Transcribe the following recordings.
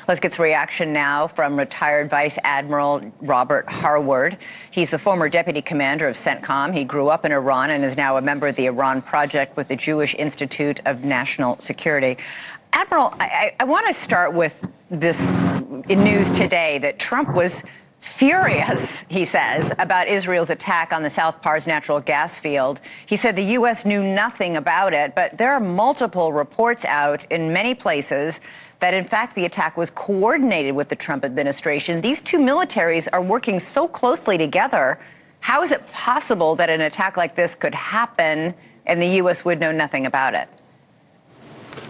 Let's get some reaction now from retired Vice Admiral Robert Harward. He's the former Deputy Commander of CENTCOM. He grew up in Iran and is now a member of the Iran Project with the Jewish Institute of National Security. Admiral, I want to start with this news today that Trump was furious, he says, about Israel's attack on the South Pars natural gas field. He said the U.S. knew nothing about it, but there are multiple reports out in many places that, in fact, the attack was coordinated with the Trump administration. These two militaries are working so closely together. How is it possible that an attack like this could happen and the U.S. would know nothing about it?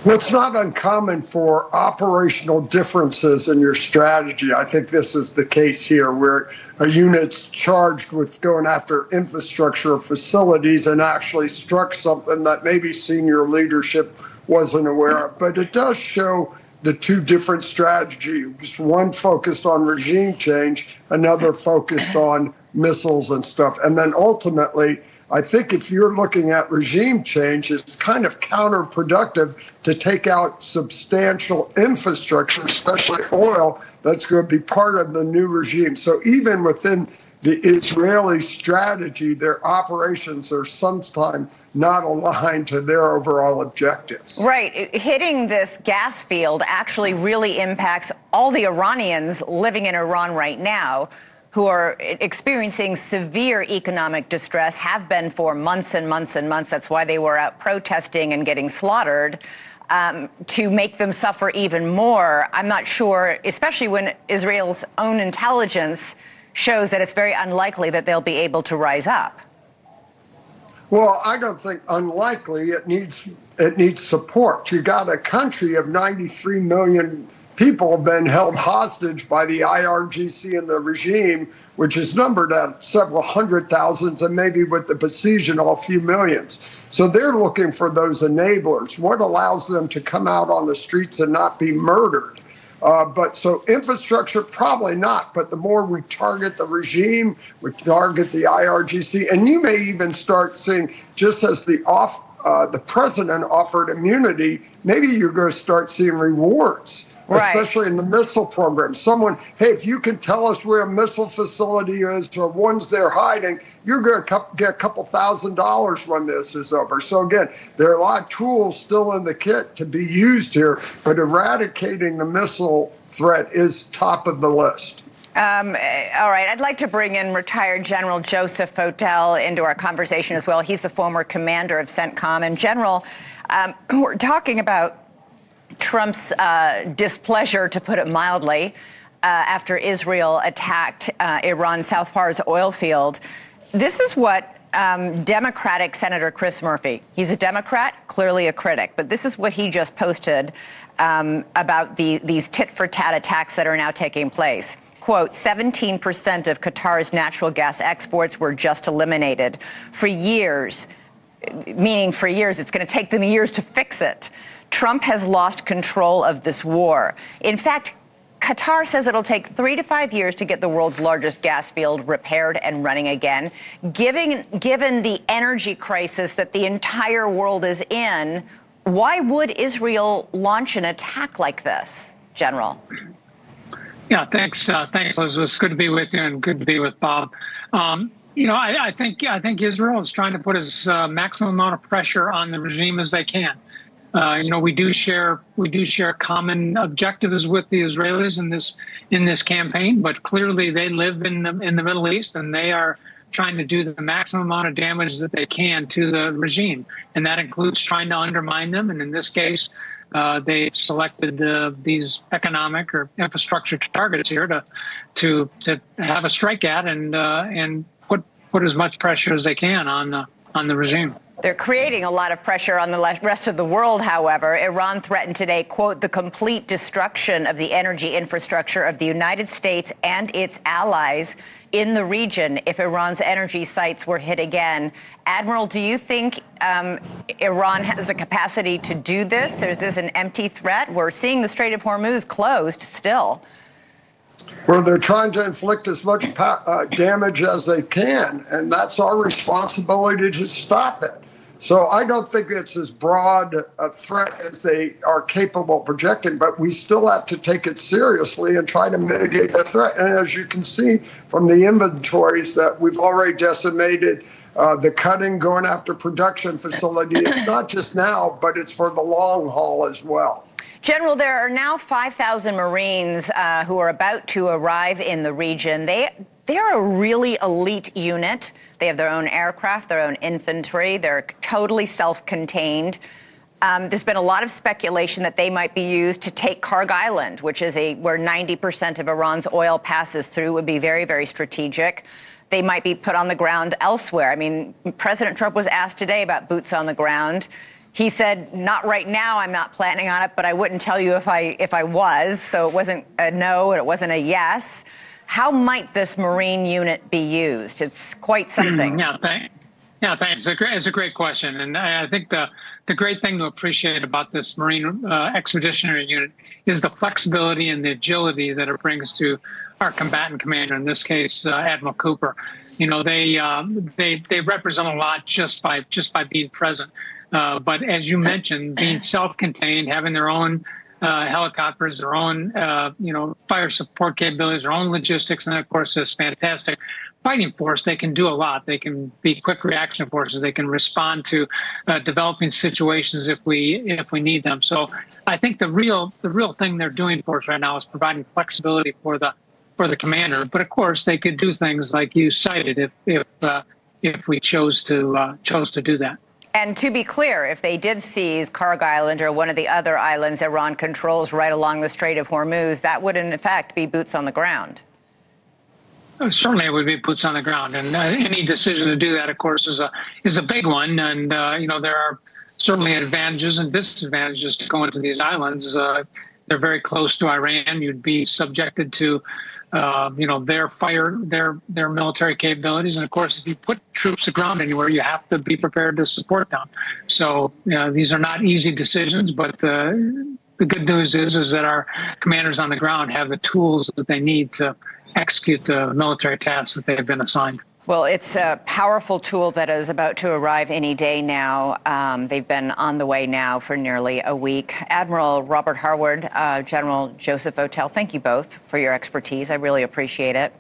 Well, it's not uncommon for operational differences in your strategy. I think this is the case here, where a unit's charged with going after infrastructure facilities and actually struck something that maybe senior leadership wasn't aware of. But it does show the two different strategies, one focused on regime change, another focused on missiles and stuff. And then ultimately, I think if you're looking at regime change, it's kind of counterproductive to take out substantial infrastructure, especially oil, that's going to be part of the new regime. So even within the Israeli strategy, their operations are sometimes not aligned to their overall objectives. Right. Hitting this gas field actually really impacts all the Iranians living in Iran right now, who are experiencing severe economic distress, have been for months and months and months. That's why they were out protesting and getting slaughtered, to make them suffer even more. I'm not sure, especially when Israel's own intelligence shows that it's very unlikely that they'll be able to rise up. Well, I don't think unlikely. It needs support. You got a country of 93 million people have been held hostage by the IRGC and the regime, which is numbered at several hundred thousands, and maybe with the besieging a few millions. So they're looking for those enablers. What allows them to come out on the streets and not be murdered? But so infrastructure, probably not. But the more we target the regime, we target the IRGC, and you may even start seeing, just as the president offered immunity, maybe you're going to start seeing rewards. Right. Especially in the missile program. Someone, hey, if you can tell us where a missile facility is or ones they're hiding, you're going to get a couple $1,000s when this is over. So again, there are a lot of tools still in the kit to be used here, but eradicating the missile threat is top of the list. All right. I'd like to bring in retired General Joseph Votel into our conversation as well. He's the former commander of CENTCOM. And General, we're talking about Trump's displeasure, to put it mildly, after Israel attacked Iran's South Pars oil field. This is what Democratic Senator Chris Murphy, he's a Democrat, clearly a critic, but this is what he just posted about these tit-for-tat attacks that are now taking place. Quote, 17% of Qatar's natural gas exports were just eliminated. For years, meaning for years, it's going to take them years to fix it. Trump has lost control of this war. In fact, Qatar says it'll take 3 to 5 years to get the world's largest gas field repaired and running again. Given the energy crisis that the entire world is in, why would Israel launch an attack like this, General? Yeah, thanks, Liz. It's good to be with you and good to be with Bob. I think Israel is trying to put as maximum amount of pressure on the regime as they can. We do share common objectives with the Israelis in this campaign, but clearly they live in the Middle East and they are trying to do the maximum amount of damage that they can to the regime, and that includes trying to undermine them. And in this case, they selected these economic or infrastructure targets here to have a strike at and put as much pressure as they can on the regime. They're creating a lot of pressure on the rest of the world, however. Iran threatened today, quote, the complete destruction of the energy infrastructure of the United States and its allies in the region if Iran's energy sites were hit again. Admiral, do you think Iran has the capacity to do this? Or is this an empty threat? We're seeing the Strait of Hormuz closed still. Well, they're trying to inflict as much damage as they can, and that's our responsibility to stop it. So I don't think it's as broad a threat as they are capable of projecting, but we still have to take it seriously and try to mitigate the threat. And as you can see from the inventories that we've already decimated, the cutting, going after production facility, it's not just now, but it's for the long haul as well. General, there are now 5,000 Marines who are about to arrive in the region. They're a really elite unit. They have their own aircraft, their own infantry. They're totally self-contained. There's been a lot of speculation that they might be used to take Karg Island, which is where 90% of Iran's oil passes through. It would be very, very strategic. They might be put on the ground elsewhere. I mean, President Trump was asked today about boots on the ground. He said, not right now, I'm not planning on it, but I wouldn't tell you if I was. So it wasn't a no, and it wasn't a yes. How might this Marine unit be used? It's quite something. Thanks. It's a great question. And I think the great thing to appreciate about this Marine Expeditionary Unit is the flexibility and the agility that it brings to our combatant commander, in this case, Admiral Cooper. You know, they represent a lot just by being present. But as you mentioned, being self-contained, having their own helicopters, their own, fire support capabilities, their own logistics, and of course, this fantastic fighting force, they can do a lot. They can be quick reaction forces. They can respond to developing situations if we need them. So I think the real thing they're doing for us right now is providing flexibility for the commander. But of course, they could do things like you cited if we chose to do that. And to be clear, if they did seize Karg Island or one of the other islands Iran controls right along the Strait of Hormuz, that would in effect be boots on the ground. Certainly, it would be boots on the ground, and any decision to do that, of course, is a big one. And there are certainly advantages and disadvantages to going to these islands. They're very close to Iran. You'd be subjected to, their military capabilities, and of course, if you put troops aground anywhere, you have to be prepared to support them. So these are not easy decisions, but the good news is that our commanders on the ground have the tools that they need to execute the military tasks that they have been assigned. Well, it's a powerful tool that is about to arrive any day now. They've been on the way now for nearly a week. Admiral Robert Harward, General Joseph Votel, thank you both for your expertise. I really appreciate it.